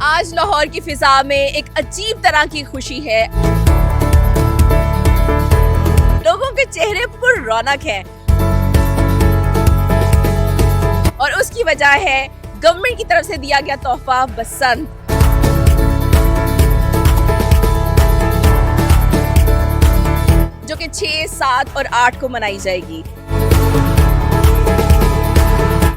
आज लाहौर की फिजा में एक अजीब तरह की खुशी है। लोगों के चेहरे पर रौनक है और उसकी वजह है गवर्नमेंट की तरफ से दिया गया तोहफा बसंत। जो कि 6, 7 और 8 को मनाई जाएगी।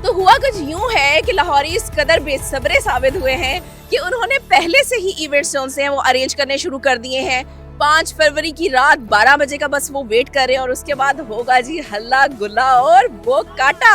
तो हुआ कुछ यूं है कि लाहौरी इस कदर बेसब्रे साबित हुए हैं कि उन्होंने पहले से ही इवेंट्स जो हैं वो अरेंज करने शुरू कर दिए हैं। 5 फरवरी की रात 12 बजे का बस वो वेट कर रहे हैं और उसके बाद होगा जी हल्ला गुल्ला और वो काटा।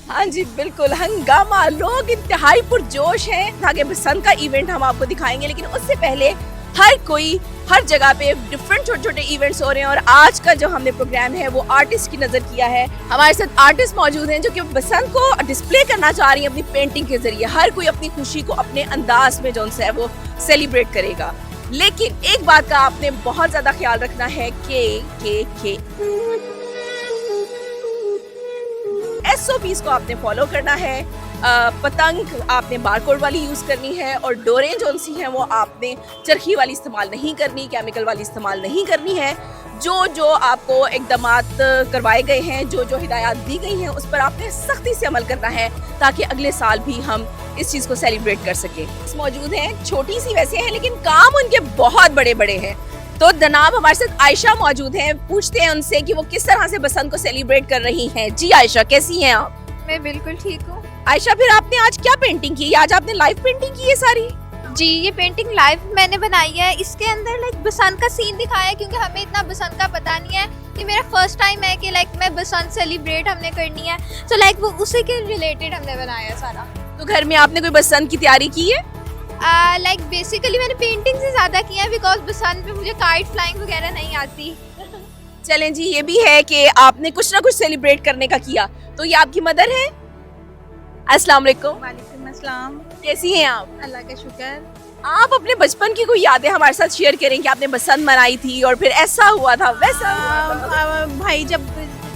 हाँ जी बिल्कुल हंगामा, लोग इंतहाई पुरजोश हैं। आगे बसंत का इवेंट हम आपको दिखाएंगे, लेकिन उससे पहले हर कोई हर जगह पे डिफरेंट छोटे छोटे इवेंट्स हो रहे हैं और आज का जो हमने प्रोग्राम है वो आर्टिस्ट की नजर किया है। हमारे साथ आर्टिस्ट मौजूद हैं जो कि बसंत को डिस्प्ले करना चाह रही हैं अपनी पेंटिंग के जरिए। हर कोई अपनी खुशी को अपने अंदाज में जो है वो सेलिब्रेट करेगा, लेकिन एक बात का आपने बहुत ज्यादा ख्याल रखना है कि SOPs को आपने फॉलो करना है। पतंग आपने बारकोड वाली यूज करनी है और डोरें जो सी हैं वो आपने चरखी वाली इस्तेमाल नहीं करनी, केमिकल वाली इस्तेमाल नहीं करनी है। जो आपको इकदामात करवाए गए हैं, जो हिदायत दी गई हैं, उस पर आपने सख्ती से अमल करना है ताकि अगले साल भी हम इस चीज़ को सेलिब्रेट कर सकें। मौजूद हैं, छोटी सी वैसे हैं लेकिन काम उनके बहुत बड़े बड़े हैं। तो जनाब हमारे साथ आयशा मौजूद हैं, पूछते हैं उनसे कि वो किस तरह से बसंत को सेलिब्रेट कर रही हैं। जी आयशा, कैसी हैं आप? मैं बिल्कुल ठीक हूँ। आयशा, फिर आपने आज क्या पेंटिंग की? आज आपने लाइव पेंटिंग की है सारी? जी, ये पेंटिंग लाइव मैंने बनाई है। इसके अंदर बसंत का सीन दिखाया है क्योंकि हमें इतना बसंत का पता नहीं है। ये मेरा फर्स्ट टाइम है कि मैं बसंत सेलिब्रेट हमने करनी है, तो वो उसी के रिलेटेड हमने बनाया है सारा। तो घर में आपने कोई बसंत की तैयारी की है? बेसिकली मैंने पेंटिंग से ज्यादा किया है बिकॉज बसंत पे मुझे काइट फ्लाइंग वगैरह नहीं आती। चलें जी, ये भी है कि आपने कुछ ना कुछ सेलिब्रेट करने का किया। तो ये आपकी मदर है। अस्सलाम वालेकुम। वालेकुम अस्सलाम। कैसी हैं आप? अल्लाह का शुक्र। आप अपने बचपन की कोई यादें हमारे साथ शेयर करें कि आपने बसंत मनाई थी और फिर ऐसा हुआ था वैसा हुआ था? भाई जब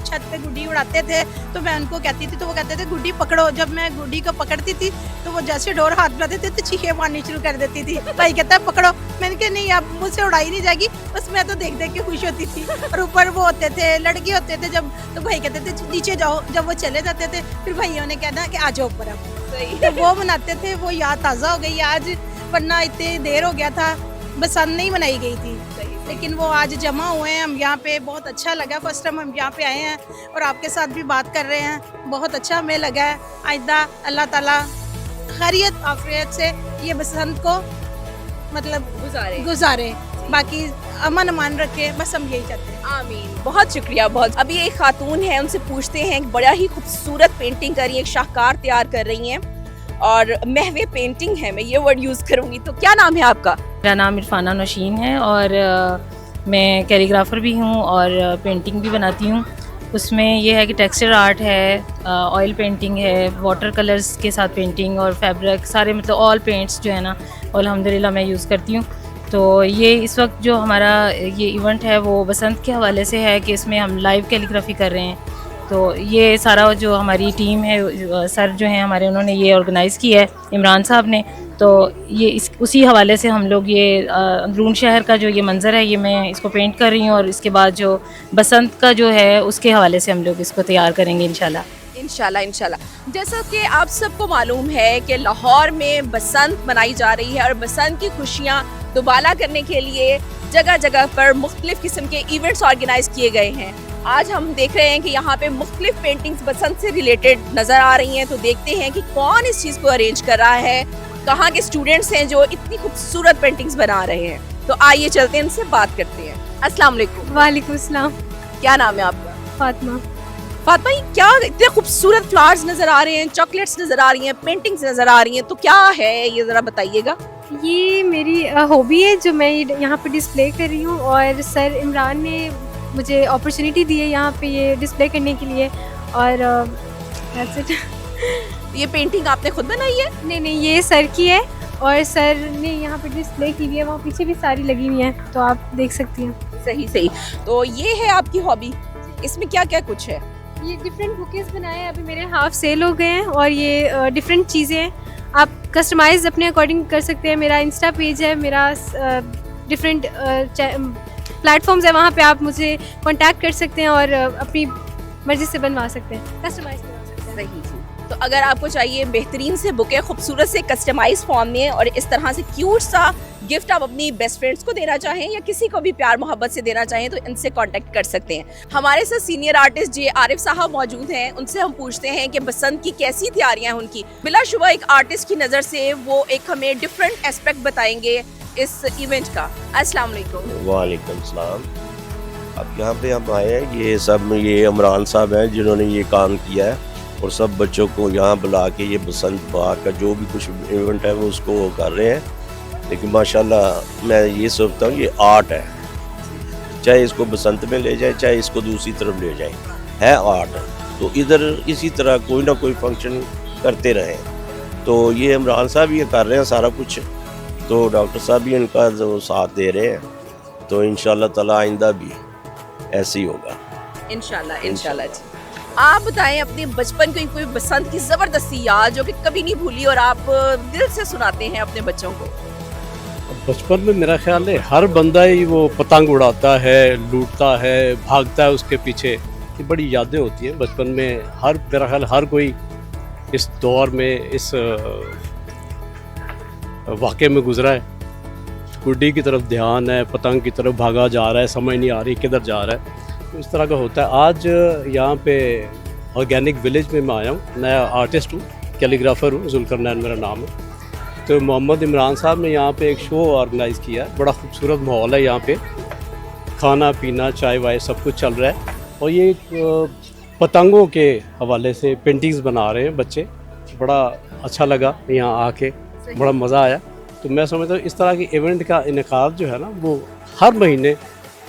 छत पे गुड्डी उड़ाते थे तो मैं उनको कहती थी, तो वो कहते थे गुड्डी पकड़ो। जब मैं गुड्डी को पकड़ती थी तो वो जैसे डोर हाथ में आते थे तो चीखें मारनी शुरू कर देती थी। भाई कहता है पकड़ो। मैंने कहा नहीं, अब मुझसे उड़ाई नहीं जाएगी। बस मैं तो देख देख के खुश होती थी। और ऊपर वो होते थे, लड़के होते थे जब, तो भाई कहते थे नीचे जाओ। जब वो चले जाते थे फिर भाइयों ने कहना कि आ जाओ ऊपर। अब तो वो मनाते थे, वो याद ताज़ा हो गई आज, वरना इतनी देर हो गया था बसंत नहीं मनाई गई थी। लेकिन वो आज जमा हुए हैं हम यहाँ पे, बहुत अच्छा लगा। फर्स्ट टाइम हम यहाँ पे आए हैं और आपके साथ भी बात कर रहे हैं, बहुत अच्छा हमें लगा है। आइंदा अल्लाह ताला खैरियत आफियत से ये बसंत को गुजारे, बाकी अमन अमान रखे, बस हम यही चाहते हैं। आमीन। बहुत शुक्रिया। बहुत अभी एक खातून है, उनसे पूछते हैं। बड़ा ही खूबसूरत पेंटिंग कर रही है, एक शाहकार तैयार कर रही हैं और महवे पेंटिंग है, मैं ये वर्ड यूज़ करूँगी। तो क्या नाम है आपका? मेरा नाम इरफाना नौशीन है और मैं कैलीग्राफर भी हूँ और पेंटिंग भी बनाती हूँ। उसमें ये है कि टेक्सचर आर्ट है, ऑयल पेंटिंग है, वाटर कलर्स के साथ पेंटिंग और फैब्रिक सारे, ऑल पेंट्स जो है ना अल्हम्दुलिल्लाह मैं यूज़ करती हूँ। तो ये इस वक्त जो हमारा ये इवेंट है वो बसंत के हवाले से है कि इसमें हम लाइव कैलीग्राफी कर रहे हैं। तो ये सारा जो हमारी टीम है, सर जो हैं हमारे, उन्होंने ये ऑर्गेनाइज़ किया है, इमरान साहब ने। तो ये उसी हवाले से हम लोग ये अंदरून शहर का जो ये मंज़र है ये मैं इसको पेंट कर रही हूँ और इसके बाद जो बसंत का जो है उसके हवाले से हम लोग इसको तैयार करेंगे इंशाल्लाह। जैसा कि आप सबको मालूम है कि लाहौर में बसंत मनाई जा रही है और बसंत की खुशियाँ दुबाला करने के लिए जगह जगह पर मुख्तलिफ किस्म के इवेंट्स ऑर्गेनाइज किए गए हैं। आज हम देख रहे हैं कि यहाँ पे मुख्तलिफ पेंटिंग्स बसंत से रिलेटेड नज़र आ रही हैं। तो देखते हैं कि कौन इस चीज़ को अरेंज कर रहा है, कहाँ के स्टूडेंट्स हैं जो इतनी खूबसूरत पेंटिंग्स बना रहे हैं। तो आइए चलते हैं, इनसे बात करते हैं। अस्सलाम वालेकुम। वालेकुम अस्सलाम। क्या नाम है आपका? फातिमा। फातिमा, ये क्या इतने खूबसूरत फ्लावर्स नज़र आ रहे हैं, चॉकलेट्स नज़र आ रही हैं, पेंटिंग्स नज़र आ रही हैं, तो क्या है ये ज़रा बताइएगा। ये मेरी हॉबी है जो मैं यहाँ पे डिस्प्ले कर रही हूँ और सर इमरान ने मुझे अपॉर्चुनिटी दी है यहाँ पे ये डिस्प्ले करने के लिए। और that's it। ये पेंटिंग आपने खुद बनाई है? नहीं, ये सर की है और सर ने यहाँ पे डिस्प्ले की हुई है, वहाँ पीछे भी सारी लगी हुई हैं, तो आप देख सकती हैं। सही। तो ये है आपकी हॉबी, इसमें क्या क्या कुछ है? ये डिफरेंट बुकेस बनाए हैं, अभी मेरे हाफ सेल हो गए हैं और ये डिफरेंट चीज़ें हैं, आप कस्टमाइज अपने अकॉर्डिंग कर सकते हैं। मेरा इंस्टा पेज है, मेरा डिफरेंट प्लेटफॉर्म्स है, वहाँ पे आप मुझे कांटेक्ट कर सकते हैं और अपनी मर्ज़ी से बनवा सकते हैं, कस्टमाइज करवा सकते हैं। सही जी। तो अगर आपको चाहिए बेहतरीन से बुके खूबसूरत से कस्टमाइज फॉर्म में और इस तरह से क्यूट सा गिफ्ट आप अपनी बेस्ट फ्रेंड्स को देना चाहें या किसी को भी प्यार मोहब्बत से देना चाहें तो इनसे कांटेक्ट कर सकते हैं। हमारे साथ सीनियर आर्टिस्ट जे आरिफ साहब मौजूद हैं, उनसे हम पूछते हैं कि बसंत की कैसी तैयारियां हैं उनकी। बिलाशुबा एक आर्टिस्ट की नज़र से वो एक हमें डिफरेंट एस्पेक्ट बताएंगे इस इवेंट का। अस्सलाम वालेकुम। वालेकुम सलाम। अब यहाँ पे हम आए हैं, ये इमरान साहब हैं जिन्होंने ये काम किया है और सब बच्चों को यहाँ बुला के ये बसंत बहार का जो भी कुछ इवेंट है वो उसको वो कर रहे हैं। लेकिन माशाल्लाह मैं ये सोचता हूँ ये आर्ट है, चाहे इसको बसंत में ले जाए चाहे इसको दूसरी तरफ ले जाए, है आर्ट। तो इधर इसी तरह कोई ना कोई फंक्शन करते रहें। तो ये इमरान साहब ये कर रहे हैं सारा कुछ, तो डॉक्टर साहब भी इनका जो साथ दे रहे हैं, तो इंशाल्लाह ताला आइंदा भी ऐसे ही होगा इंशाल्लाह इंशाल्लाह जी। आप बताएं अपने बचपन की कोई बसंत की ज़बरदस्ती याद जो कि कभी नहीं भूली और आप दिल से सुनाते हैं अपने बच्चों को। बचपन में मेरा ख्याल है हर बंदा ही वो पतंग उड़ाता है, लूटता है, भागता है उसके पीछे। ये बड़ी यादें होती हैं बचपन में, हर मेरा ख्याल हर कोई इस दौर में इस वाक़े में गुजरा है। गुड्डी की तरफ ध्यान है, पतंग की तरफ भागा जा रहा है, समझ नहीं आ रही किधर जा रहा है, तो इस तरह का होता है। आज यहाँ पे ऑर्गेनिक विलेज में मैं आया हूँ, नया आर्टिस्ट हूँ, कैलीग्राफर हूँ, जुल्करनैन मेरा नाम है। तो मोहम्मद इमरान साहब ने यहाँ पे एक शो ऑर्गेनाइज़ किया है, बड़ा खूबसूरत माहौल है यहाँ पे, खाना पीना चाय वाय सब कुछ चल रहा है। और ये पतंगों के हवाले से पेंटिंग्स बना रहे हैं बच्चे, बड़ा अच्छा लगा यहाँ आके, बड़ा मज़ा आया। तो मैं समझता हूँ इस तरह के इवेंट का इनेकाद जो है ना वो हर महीने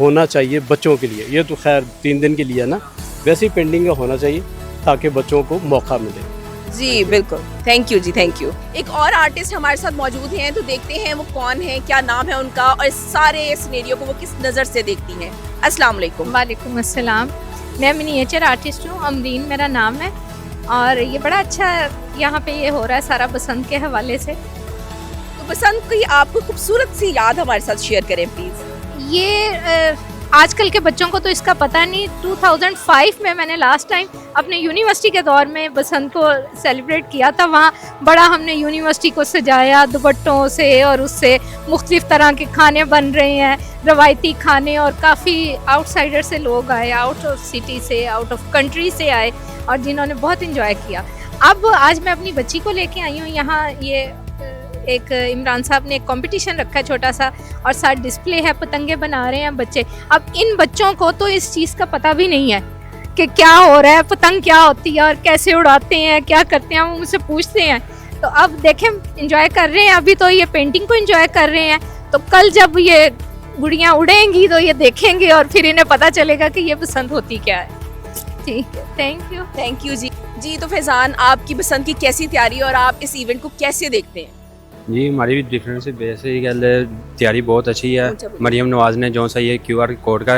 होना चाहिए बच्चों के लिए। ये तो खैर 3 दिन के लिए है ना, वैसी पेंटिंग का होना चाहिए ताकि बच्चों को मौका मिले। जी बिल्कुल, थैंक यू जी, थैंक यू। एक और आर्टिस्ट हमारे साथ मौजूद हैं, तो देखते हैं वो कौन है, क्या नाम है उनका और इस सारे सिनेरियो को वो किस नज़र से देखती हैं। अस्सलाम वालेकुम। वालेकुम अस्सलाम। मैं मिनिएचर आर्टिस्ट हूँ, अमरीन मेरा नाम है, और ये बड़ा अच्छा यहाँ पे ये हो रहा है सारा बसंत के हवाले से। तो बसंत की आपको खूबसूरत सी याद हमारे साथ शेयर करें प्लीज़। ये आजकल के बच्चों को तो इसका पता नहीं। 2005 में मैंने लास्ट टाइम अपने यूनिवर्सिटी के दौर में बसंत को सेलिब्रेट किया था। वहाँ बड़ा हमने यूनिवर्सिटी को सजाया दुपट्टों से, और उससे मुख्तलिफ तरह के खाने बन रहे हैं, रवायती खाने, और काफ़ी आउटसाइडर से लोग आए, आउट ऑफ सिटी से, आउट ऑफ कंट्री से आए, और जिन्होंने बहुत इंजॉय किया। अब आज मैं अपनी बच्ची को लेके आई हूँ यहाँ। ये एक इमरान साहब ने एक कंपटीशन रखा है छोटा सा, और साथ डिस्प्ले है, पतंगे बना रहे हैं बच्चे। अब इन बच्चों को तो इस चीज़ का पता भी नहीं है कि क्या हो रहा है, पतंग क्या होती है और कैसे उड़ाते हैं, क्या करते हैं, वो मुझसे पूछते हैं। तो अब देखें, इंजॉय कर रहे हैं, अभी तो ये पेंटिंग को इंजॉय कर रहे हैं, तो कल जब ये गुड़ियाँ उड़ेंगी तो ये देखेंगे और फिर इन्हें पता चलेगा कि ये बसंत होती क्या है। ठीक है, थैंक यू जी। जी तो फैज़ान, आपकी बसंत की कैसी तैयारी और आप इस इवेंट को कैसे देखते हैं? जी हमारी भी डिफरेंट से वैसे ही गल तैयारी बहुत अच्छी है। मरियम नवाज़ ने जो सा ये QR कोड का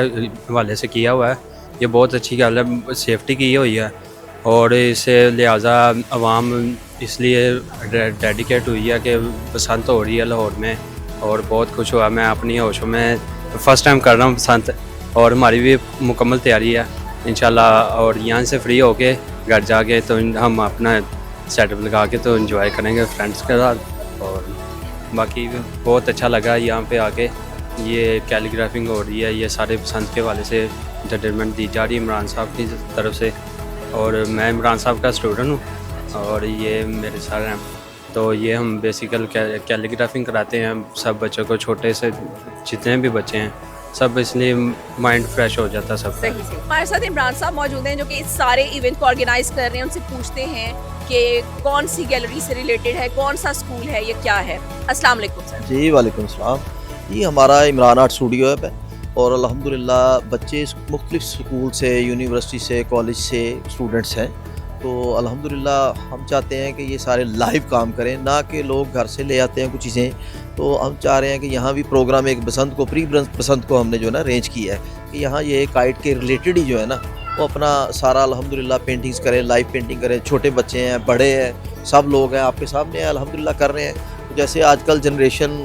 हवाले से किया हुआ है, ये बहुत अच्छी गल है, सेफ्टी की हुई है, और इससे लिहाजा आवाम इसलिए डेडिकेट हुई है कि बसंत हो रही है लाहौर में, और बहुत खुश हुआ मैं अपनी होशों में फ़र्स्ट टाइम कर रहा हूँ बसंत, और हमारी भी मुकम्मल तैयारी है इंशाल्लाह। और यहाँ से फ्री होके घर जाके तो हम अपना सेटअप लगा के तो एंजॉय करेंगे फ्रेंड्स के साथ। और बाकी बहुत अच्छा लगा यहाँ पे आके, ये कैलीग्राफिंग हो रही है, ये सारे बसंत के वाले से एंटरटेनमेंट दी जा रही है इमरान साहब की तरफ से, और मैं इमरान साहब का स्टूडेंट हूँ और ये मेरे सर हैं। तो ये हम बेसिकल कैलीग्राफिंग कराते हैं सब बच्चों को, छोटे से जितने भी बच्चे हैं सब, इसलिए माइंड फ्रेश हो जाता है सब। सही से हमारे साथ इमरान साहब मौजूद हैं जो कि इस सारे इवेंट को ऑर्गेनाइज कर रहे हैं। उनसे पूछते हैं कि कौन सी गैलरी से रिलेटेड है, कौन सा स्कूल है, ये क्या है। अस्सलाम वालेकुम सर। जी वालेकुम सलाम। ये हमारा इमरान आर्ट स्टूडियो है और अल्हम्दुलिल्लाह बच्चे मुख्तलिफ स्कूल से, यूनिवर्सिटी से, कॉलेज से स्टूडेंट्स हैं। तो अल्हम्दुलिल्लाह हम चाहते हैं कि ये सारे लाइव काम करें, ना कि लोग घर से ले आते हैं कुछ चीज़ें। तो हम चाह रहे हैं कि यहाँ भी प्रोग्राम एक बसंत को, प्री बसंत को हमने जो है ना अरेंज किया है कि यहाँ ये काइट के रिलेटेड ही जो है ना वो अपना सारा अल्हम्दुलिल्लाह पेंटिंग्स करें, लाइव पेंटिंग करें। छोटे बच्चे हैं, बड़े हैं, सब लोग हैं आपके सामने अल्हम्दुलिल्लाह कर रहे हैं। जैसे आजकल जनरेशन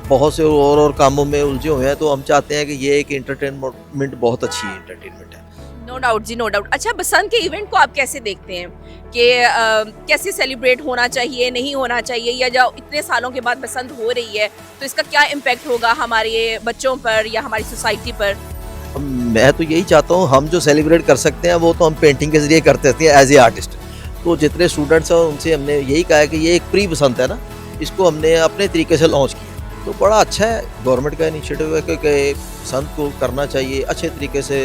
बहुत से और कामों में उलझे हुए हैं, तो हम चाहते हैं कि ये एक एंटरटेनमेंट बहुत अच्छी एंटरटेनमेंट है। नो डाउट जी, नो डाउट। अच्छा, बसंत के इवेंट को आप कैसे देखते हैं कि कैसे सेलिब्रेट होना चाहिए, नहीं होना चाहिए, या जो इतने सालों के बाद बसंत हो रही है तो इसका क्या इम्पैक्ट होगा हमारे बच्चों पर या हमारी सोसाइटी पर? मैं तो यही चाहता हूँ, हम जो सेलिब्रेट कर सकते हैं वो तो हम पेंटिंग के ज़रिए करते हैं एज ए आर्टिस्ट। तो जितने स्टूडेंट्स हैं उनसे हमने यही कहा है कि ये एक प्री बसंत है ना, इसको हमने अपने तरीके से लॉन्च किया। तो बड़ा अच्छा है, गवर्नमेंट का इनिशिएटिव है कि बसंत को करना चाहिए अच्छे तरीके से,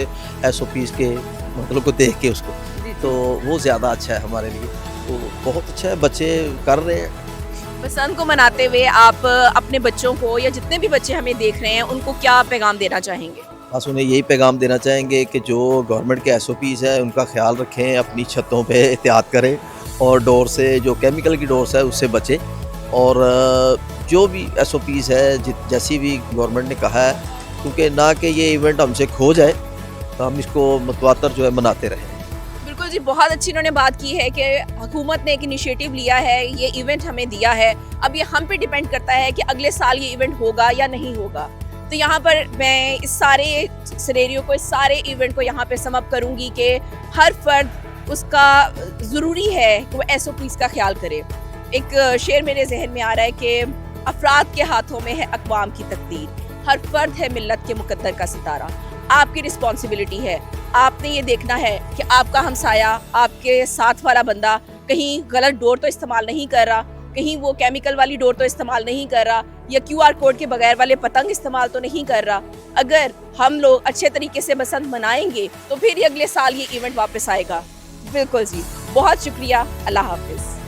SOPs के मतलब को देख के उसको, तो वो ज़्यादा अच्छा है हमारे लिए। तो बहुत अच्छा है, बच्चे कर रहे हैं। बसंत को मनाते हुए आप अपने बच्चों को या जितने भी बच्चे हमें देख रहे हैं उनको क्या पैगाम देना चाहेंगे? बस उन्हें यही पैगाम देना चाहेंगे कि जो गवर्नमेंट के SOPs है उनका ख्याल रखें, अपनी छतों पे एहतियात करें, और डोर से जो केमिकल की डोर्स है उससे बचें, और जो भी SOPs है जैसी भी गवर्नमेंट ने कहा है, क्योंकि ना कि ये इवेंट हमसे खो जाए, तो हम इसको मतवातर जो है मनाते रहें। बिल्कुल जी, बहुत अच्छी इन्होंने बात की है कि हुकूमत ने एक इनिशिएटिव लिया है, ये इवेंट हमें दिया है, अब ये हम पे डिपेंड करता है कि अगले साल ये इवेंट होगा या नहीं होगा। तो यहाँ पर मैं इस सारे सिनेरियो को, इस सारे इवेंट को यहाँ पे सम अप करूँगी कि हर फर्द उसका ज़रूरी है कि वो SOPs का ख्याल करे। एक शेर मेरे जहन में आ रहा है कि अफराद के हाथों में है अक़वाम की तकदीर, हर फर्द है मिल्लत के मुकद्दर का सितारा। आपकी रिस्पॉन्सिबिलिटी है, आपने ये देखना है कि आपका हमसाया, आपके साथ वाला बंदा कहीं गलत डोर तो इस्तेमाल नहीं कर रहा, कहीं वो केमिकल वाली डोर तो इस्तेमाल नहीं कर रहा, या QR कोड के बगैर वाले पतंग इस्तेमाल तो नहीं कर रहा। अगर हम लोग अच्छे तरीके से बसंत मनाएंगे तो फिर अगले साल ये इवेंट वापस आएगा। बिल्कुल जी, बहुत शुक्रिया, अल्लाह हाफिज़।